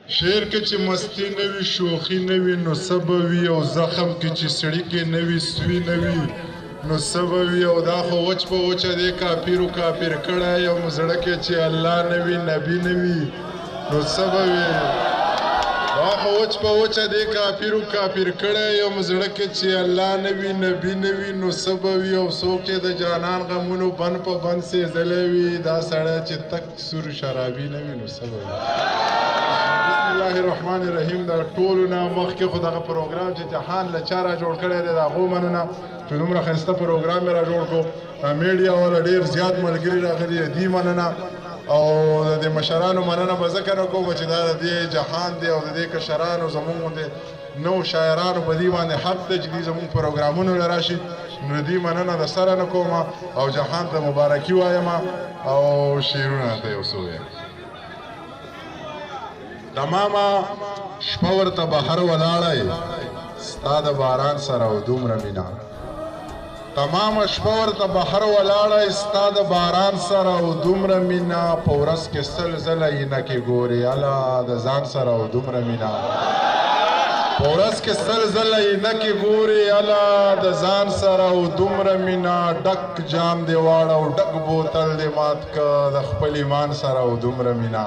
شعر کې چې مستی نه وي شوخي نه وي نو څه به وي او زخم کې چې سړي کې نه وي سوي نه وي نو څه به وي او دا خو وچ په وچه دی کافرو کافر کړی یم زړه کې چې الله نه وي نبي نه وي نو څه به وي دا خو وچ په وچه دی کافرو کافر کړی یم زړه کې چې الله نه وي نبي نه وي نو څه به وي او څوک چې د جانان غمونو بند په بند سېزلی وي دا سړی چې تک سور شرابي نه وي نو څه به وي بسم الله الرحمن الرحیم دا ټولو نه مخکې خو دغه پروګرام چې جهان له چا را جوړ کړی دی د هغو مننه چې دومره ښایسته پروګرام یې را جوړ کړو میډیا والا ډېر زیات ملګري راغلي دي مننه او د دې مشرانو مننه به ځکه نه کوم چې دا د دې جهان دی او د دې کشرانو زموږ غوندې نو شاعرانو په دې باندې حق دی چې دوی زموږ پروګرامونو له راشي نو دې مننه د سره نه کوم او جهان ته مبارکي وایم او شعرونه ته یو څه وایم تمامه شپه ورته بهر ولاړی ستا د باران سره او دومره مینه تمامه شپه ورته بهر ولاړی ستا د باران سره او دومره مینه په ورځ کې سل ځله عینکې ګورې الله د ځان سره او دومره مینه په ورځ کې سل ځله عینکې ګورې الله د ځان سره او دومره مینه ډک جام دې واړه او ډک بوتل دې مات که د خپل ایمان سره او دومره مینه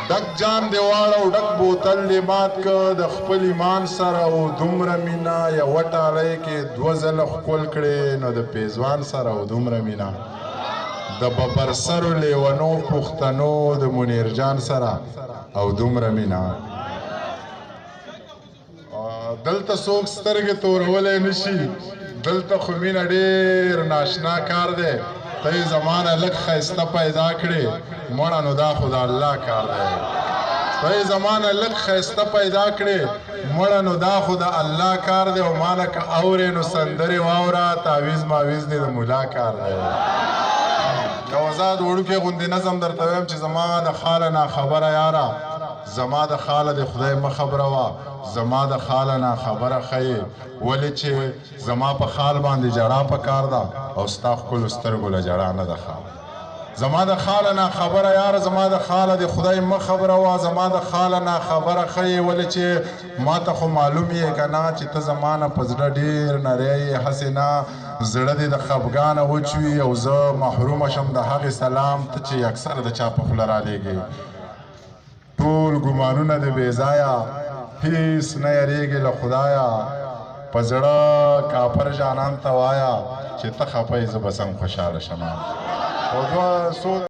ډک جام دی واړه او ډک بوتل دی مات که د خپل ایمان سره او دومره مینه یوه ټالۍ کې دوه ځله ښکل کړې نو د پیزوان سره او دومره مینه د ببرسرو لیونو پښتنو د منیرجان سره او دومره مینه دلته څوک سترګې تورولی نشي دلته خو مینه ډېر ناشنا کار دی ته یې زمانه لږ ښایسته پیدا کړې مړه نو دا خو د الله کار دی ته یې زمانه لږ ښایسته پیدا کړې مړه نو دا خو د الله کار دی او ما نه که اورې نو سندرې واوره تعویز ماویز دی د ملا کار دی یو ازاد وړوکې غوندې نظم درته وایم چې زما د خاله ناخبره یاره زما د خاله د خدای مه خبره وه زما د خاله ناخبره ښیې ولې چې زما په خال باندې جړا پکار ده او ستا ښکلو سترګو له جړا نه ده زما د خاله ناخبره یاره زما د خاله د خدای مه خبره وه زما د خاله ناخبره ښیې ولې چې ما ته خو معلوم یې که نه چې ته زما نه په زړه ډېر نری یې هسې نه زړه دې د خفګانه وچ وي او زه محرومه شم د هغې سلام ته چې اکثر د چا په خوله رالیږې ټول ګمانونه د بې ځایه هیڅ نه یریږي له خدایه په زړه کافر جانان ته وایه چې ته خفه یې زه به سم خوشحاله شم